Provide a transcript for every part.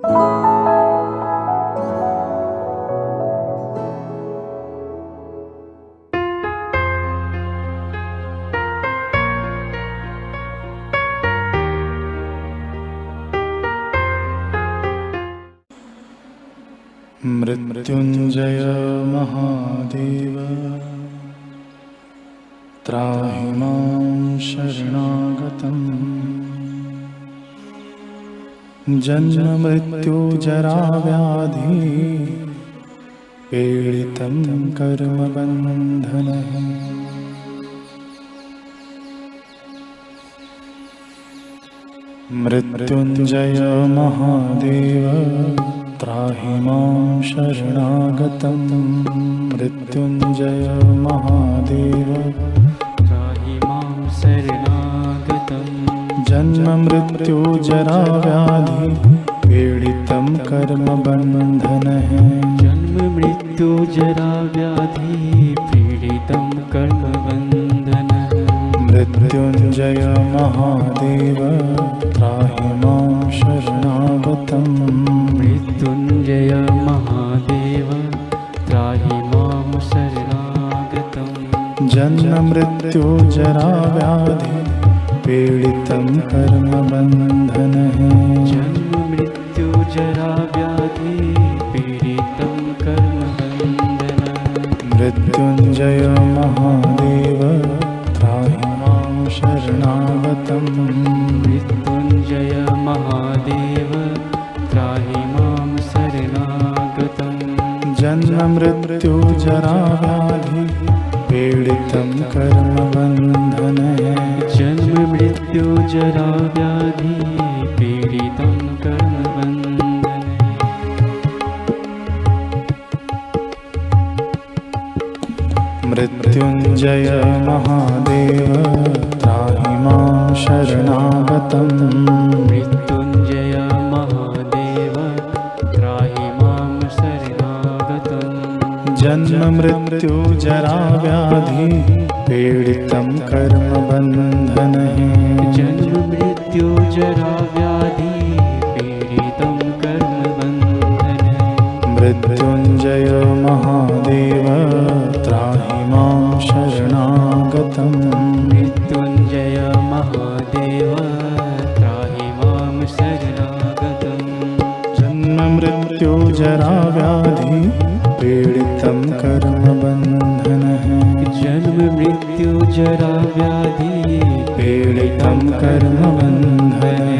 मृत्युंजय महादेव त्राहि मां शरणागतम्। जन्म मृत्यु जरा व्याधि पीडितं कर्म बन्धनः। मृत्युंजय महादेव त्राहि मां शरणागतम्। मृत्युंजय महादेव त्राहि मां शरणागतम्। जन्म मृत्यु जरा व्याधि पीडितं कर्म बन्धनः। जन्म मृत्यु जरा व्याधि पीडितं कर्म बन्धनः। मृत्युंजय महादेव त्राहि मां शरणागतम्। मृत्युंजय महादेव त्राहि मां शरणागतम्। जन्म मृत्यु जरा व्याधि पीडितं कर्म बन्धनः। जन्म मृत्यु जरा व्याधि पीडितं कर्म बन्धनः। मृत्युंजय महादेव त्राहि मां शरणागतम्। मृत्युंजय महादेव त्राहि मां शरणागतम्। जन्म मृत्यु जरा व्याधि पीडितं कर्म बन्धनः। जन्म मृत्यु जरा व्याधि पीडितं कर्म बन्धनः। मृत्युंजय महादेव त्राहि मां शरणागतम्। मृत्युंजय महादेव त्राहि मां शरणागतम्। जन्म मृत्यु जरा व्याधि पीडितं कर्म बन्धनः। जन्म मृत्यु जरा व्याधि पीडितं कर्म बन्धनः। मृत्युंजय महादेव त्राहि मां शरणागतम्। मृत्युंजय महादेव त्राहि मां शरणागतम्। जन्म मृत्यु जरा व्याधि पीडितं कर्म बन्धनः। जन्म मृत्यु जरा व्याधि पीडितं कर्म बन्धनः।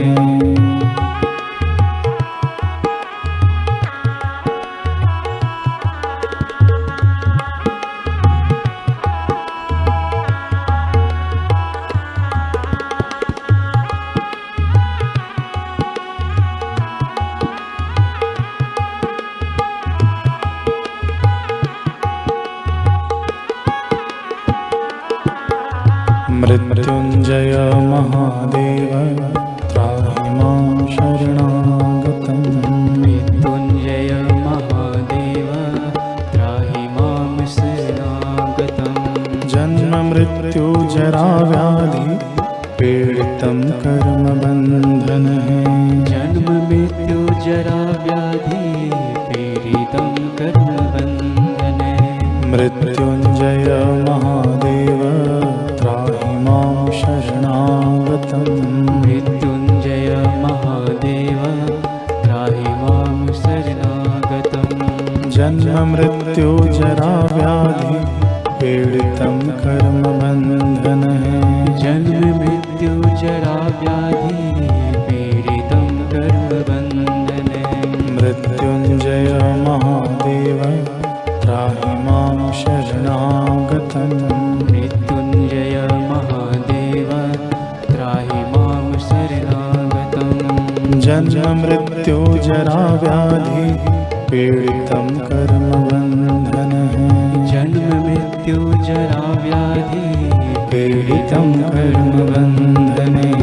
मृत्युंजय महादेव त्राहि मां शरणागतम्। मृत्युंजय महादेव त्राहि मां शरणागतम्। जन्म मृत्यु जरा व्याधि पीडितं कर्म बन्धनः। जन्म मृत्यु जरा व्याधि पीडितं कर्म बन्धनः। मृत्युंजय महादेव त्राहि मां शरणागतम्। मृत्युंजय महादेव त्राहि मां शरणागतम्। जन्म मृत्यु जरा व्याधि पीडितं कर्म बन्धनः। जन्म मृत्यु जरा व्याधि पीडितं कर्म बन्धनः। मृत्युंजय महादेव त्राहि मां शरणागतम्। मृत्युंजय महादेव त्राहि मां शरणागतम्। जन्म मृत्यु जरा व्याधि पीडितं कर्म बन्धनः। जन्म मृत्यु जरा व्याधि पीडितं कर्म बन्धनः।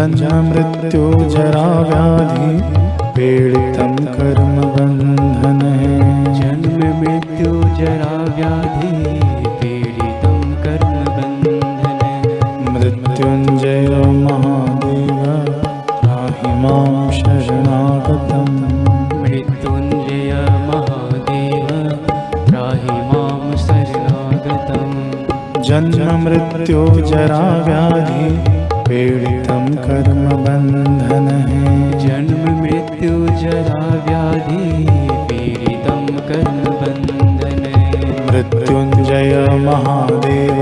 जन्म मृत्यु जरा व्याधि पीड़ितं कर्म बंधन है। जन्म मृत्यु जरा व्याधि पीड़ितं कर्म बंधन है। मृत्युंजय महादेव त्राहि मां शरणागतं। मृत्युंजय महादेव त्राहि मां शरणागतं। जन्म मृत्यु जरा व्याधि पीड़ितं कर्म बंधन है। जन्म मृत्यु जरा व्याधि पीड़ितं कर्म बंधन है। मृत्युंजय महादेव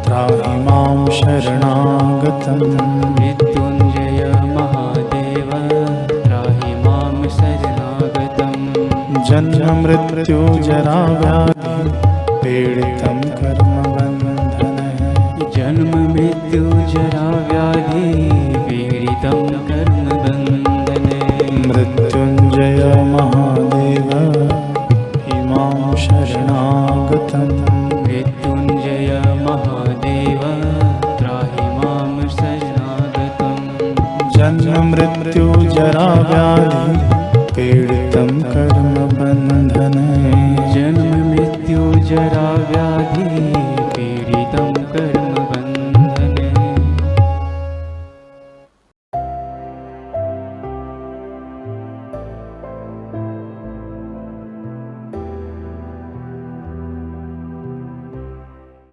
त्राहि मां शरणागतं। मृत्युंजय महादेव त्राहि मां शरणागतं। जन्म मृत्यु जरा व्याधि पीड़ितं कर्म बंधन है। जन्म मृत्यु जरा व्याधि पीड़ितं कर्म बंधन